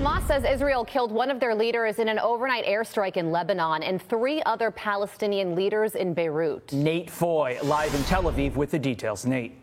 Hamas says Israel killed one of their leaders in an overnight airstrike in Lebanon and 3 other Palestinian leaders in Beirut. Nate Foy live in Tel Aviv with the details. Nate.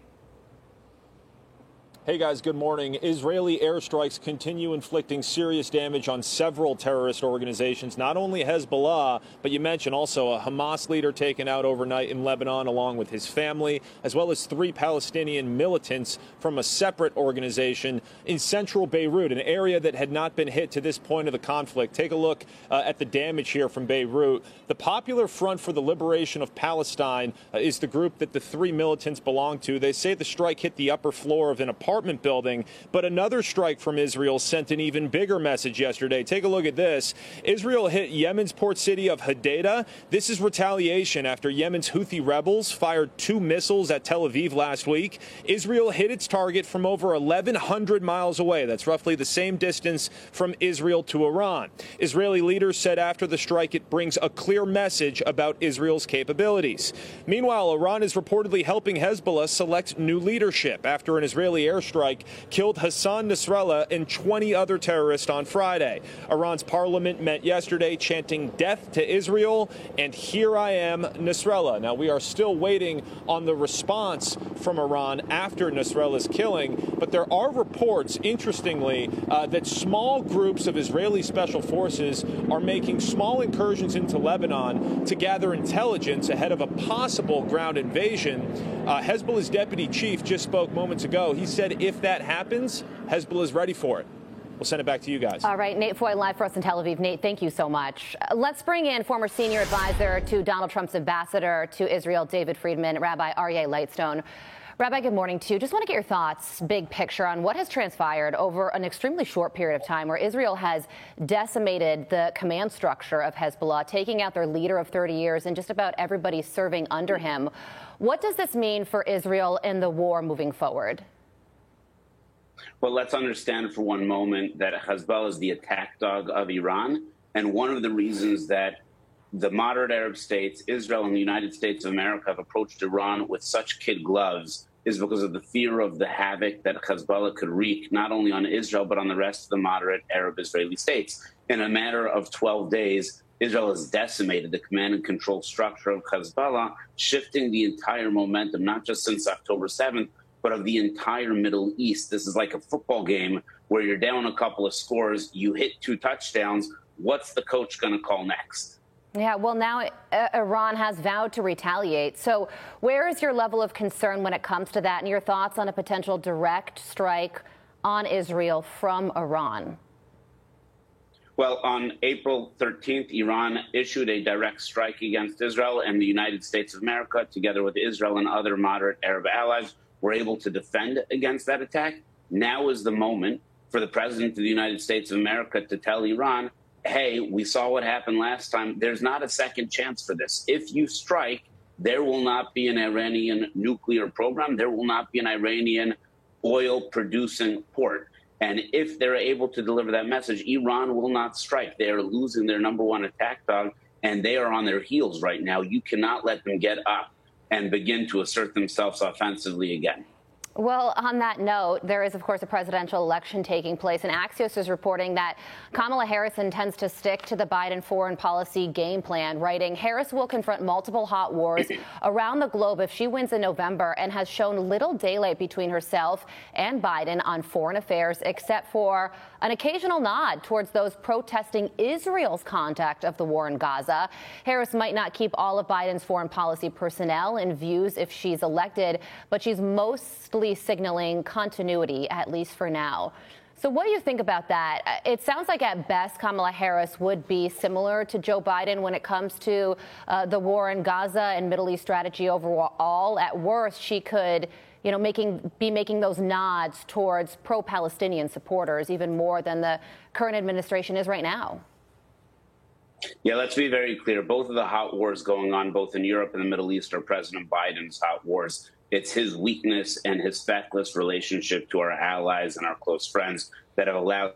Hey guys, good morning. Israeli airstrikes continue inflicting serious damage on several terrorist organizations, not only Hezbollah, but you mentioned also a Hamas leader taken out overnight in Lebanon along with his family, as well as 3 Palestinian militants from a separate organization in central Beirut, an area that had not been hit to this point of the conflict. Take a look at the damage here from Beirut. The Popular Front for the Liberation of Palestine is the group that the 3 militants belong to. They say the strike hit the upper floor of an apartment building, but another strike from Israel sent an even bigger message yesterday. Take a look at this. Israel hit Yemen's port city of Hodeidah. This is retaliation after Yemen's Houthi rebels fired 2 missiles at Tel Aviv last week. Israel hit its target from over 1,100 miles away. That's roughly the same distance from Israel to Iran. Israeli leaders said after the strike it brings a clear message about Israel's capabilities. Meanwhile, Iran is reportedly helping Hezbollah select new leadership after an Israeli airstrike killed Hassan Nasrallah and 20 other terrorists on Friday. Iran's parliament met yesterday chanting death to Israel and here I am, Nasrallah. Now, we are still waiting on the response from Iran after Nasrallah's killing, but there are reports, interestingly, that small groups of Israeli special forces are making small incursions into Lebanon to gather intelligence ahead of a possible ground invasion. Hezbollah's deputy chief just spoke moments ago. He said if that happens, Hezbollah is ready for it. We'll send it back to you guys. All right, Nate Foy live for us in Tel Aviv. Nate, thank you so much. Let's bring in former senior advisor to Donald Trump's ambassador to Israel, David Friedman, Rabbi Aryeh Lightstone. Rabbi, good morning to you. Just want to get your thoughts, big picture, on what has transpired over an extremely short period of time where Israel has decimated the command structure of Hezbollah, taking out their leader of 30 years and just about everybody serving under him. What does this mean for Israel in the war moving forward? Well, let's understand for one moment that Hezbollah is the attack dog of Iran. And one of the reasons that the moderate Arab states, Israel and the United States of America, have approached Iran with such kid gloves is because of the fear of the havoc that Hezbollah could wreak, not only on Israel, but on the rest of the moderate Arab Israeli states. In a matter of 12 days, Israel has decimated the command and control structure of Hezbollah, shifting the entire momentum, not just since October 7th, but of the entire Middle East. This is like a football game where you're down a couple of scores, you hit 2 touchdowns. What's the coach going to call next? Yeah, well, now Iran has vowed to retaliate. So where is your level of concern when it comes to that, and your thoughts on a potential direct strike on Israel from Iran? Well, on April 13th, Iran issued a direct strike against Israel, and the United States of America, together with Israel and other moderate Arab allies, were able to defend against that attack. Now is the moment for the President of the United States of America to tell Iran, hey, we saw what happened last time. There's not a second chance for this. If you strike, there will not be an Iranian nuclear program. There will not be an Iranian oil-producing port. And if they're able to deliver that message, Iran will not strike. They are losing their #1 attack dog, and they are on their heels right now. You cannot let them get up and begin to assert themselves offensively again. Well, on that note, there is, of course, a presidential election taking place, and Axios is reporting that Kamala Harris intends to stick to the Biden foreign policy game plan, writing, Harris will confront multiple hot wars around the globe if she wins in November, and has shown little daylight between herself and Biden on foreign affairs, except for an occasional nod towards those protesting Israel's conduct of the war in Gaza. Harris might not keep all of Biden's foreign policy personnel in views if she's elected, but she's mostly signaling continuity, at least for now. So what do you think about that? It sounds like at best Kamala Harris would be similar to Joe Biden when it comes to the war in Gaza and Middle East strategy overall. At worst, she could be making those nods towards pro-Palestinian supporters even more than the current administration is right now. Yeah, let's be very clear. Both of the hot wars going on both in Europe and the Middle East are President Biden's hot wars. It's his weakness and his feckless relationship to our allies and our close friends that have allowed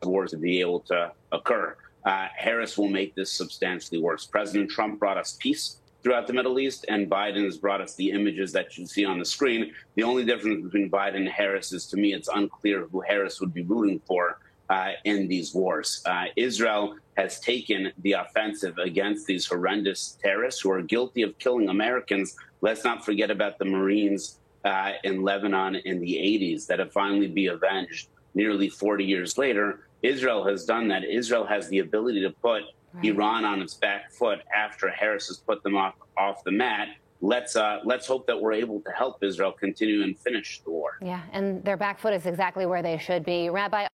wars to be able to occur. Harris will make this substantially worse. President Trump brought us peace throughout the Middle East, and Biden has brought us the images that you see on the screen. The only difference between Biden and Harris is, to me, it's unclear who Harris would be rooting for in these wars. Israel has taken the offensive against these horrendous terrorists who are guilty of killing Americans. Let's not forget about the Marines in Lebanon in the 80s that have finally been avenged nearly 40 years later. Israel has done that. Israel has the ability to put Iran on its back foot after Harris has put them off the mat. Let's hope that we're able to help Israel continue and finish the war. Yeah, and their back foot is exactly where they should be. Rabbi